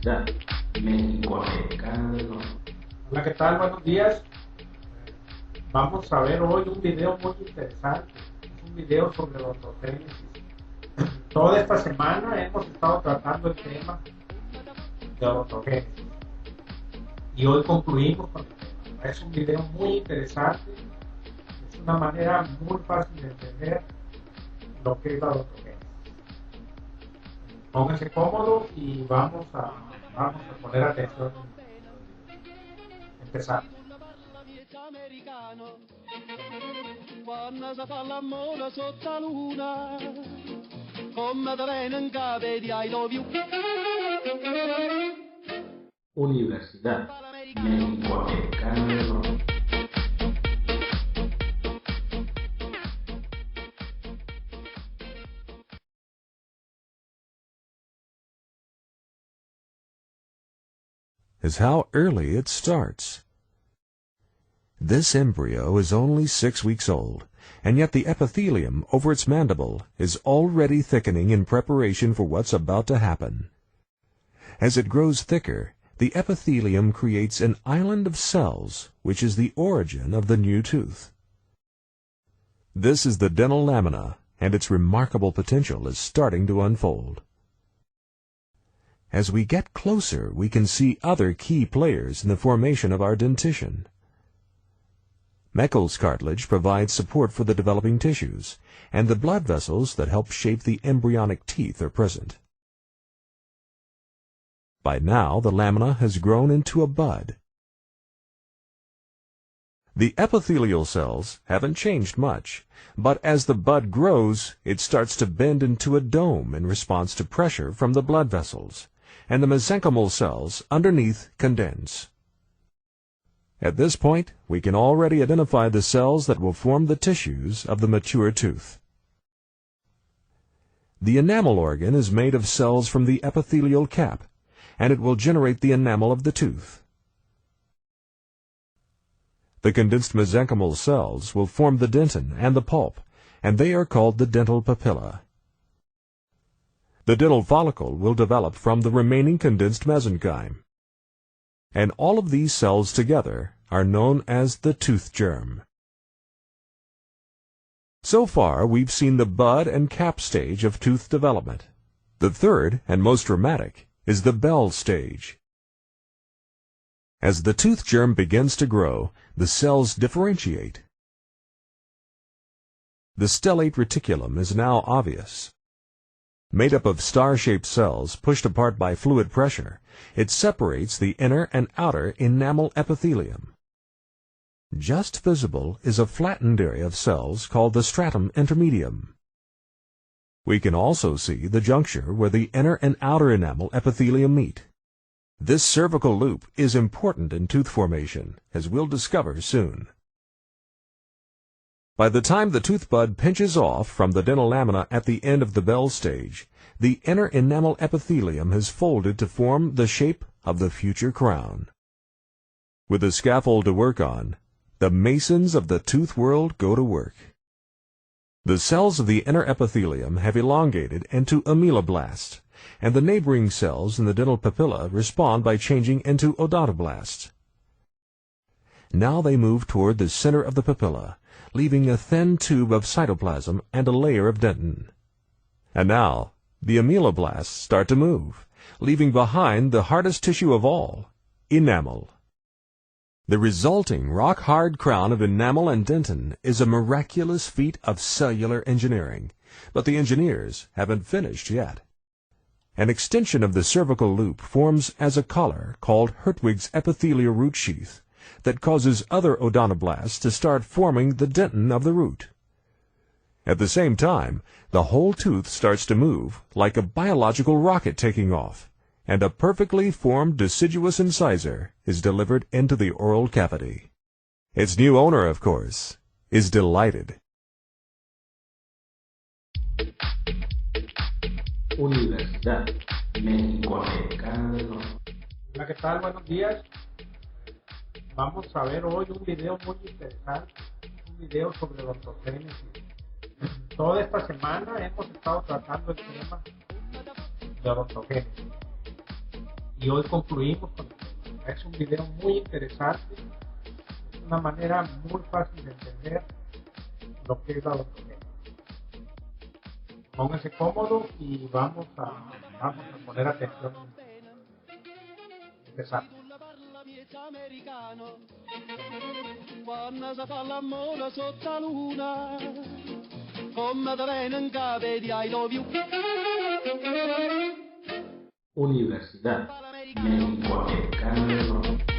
Universidad México-Americana del Norte. Hola, ¿qué tal? Buenos días. Vamos a ver hoy un video muy interesante. Es un video sobre odontogenesis. Toda esta semana hemos estado tratando el tema de odontogenesis. Y hoy concluimos con el tema. Es un video muy interesante. Es una manera muy fácil de entender lo que es la odontogenesis. Pónganse cómodos y vamos a poner atención. Empezamos. Quando si fa l'amore sotto la luna, come te viene in capo di I love you. Universidad México-Americana del Norte. Is how early it starts. This embryo is only 6 weeks old, and yet the epithelium over its mandible is already thickening in preparation for what's about to happen. As it grows thicker, the epithelium creates an island of cells, which is the origin of the new tooth. This is the dental lamina, and its remarkable potential is starting to unfold. As we get closer, we can see other key players in the formation of our dentition. Meckel's cartilage provides support for the developing tissues, and the blood vessels that help shape the embryonic teeth are present. By now, the lamina has grown into a bud. The epithelial cells haven't changed much, but as the bud grows, it starts to bend into a dome in response to pressure from the blood vessels, and the mesenchymal cells underneath condense. At this point, we can already identify the cells that will form the tissues of the mature tooth. The enamel organ is made of cells from the epithelial cap, and it will generate the enamel of the tooth. The condensed mesenchymal cells will form the dentin and the pulp, and they are called the dental papilla. The dental follicle will develop from the remaining condensed mesenchyme. And all of these cells together are known as the tooth germ. So far, we've seen the bud and cap stage of tooth development. The third, and most dramatic, is the bell stage. As the tooth germ begins to grow, the cells differentiate. The stellate reticulum is now obvious. Made up of star-shaped cells pushed apart by fluid pressure, it separates the inner and outer enamel epithelium. Just visible is a flattened area of cells called the stratum intermedium. We can also see the juncture where the inner and outer enamel epithelium meet. This cervical loop is important in tooth formation, as we'll discover soon. By the time the tooth bud pinches off from the dental lamina at the end of the bell stage, the inner enamel epithelium has folded to form the shape of the future crown. With a scaffold to work on, the masons of the tooth world go to work. The cells of the inner epithelium have elongated into ameloblasts, and the neighboring cells in the dental papilla respond by changing into odontoblasts. Now they move toward the center of the papilla, leaving a thin tube of cytoplasm and a layer of dentin. And now, the ameloblasts start to move, leaving behind the hardest tissue of all, enamel. The resulting rock-hard crown of enamel and dentin is a miraculous feat of cellular engineering, but the engineers haven't finished yet. An extension of the cervical loop forms as a collar called Hertwig's epithelial root sheath that causes other odontoblasts to start forming the dentin of the root. At the same time, the whole tooth starts to move like a biological rocket taking off, and a perfectly formed deciduous incisor is delivered into the oral cavity. Its new owner, of course, is delighted. Universidad México-Americana del Norte. Hola, ¿qué tal? Buenos días. Vamos a ver hoy un video muy interesante, un video sobre odontogénesis. Toda esta semana hemos estado tratando el tema de odontogenesis. y hoy concluimos con es un video muy interesante, es una manera muy fácil de entender lo que es la odontogénesis. Pónganse cómodos y vamos a poner atención. Empezamos. Quando si fa l'amore sotto la luna, come te venen capiti I love you. Universidad México-Americana del Norte.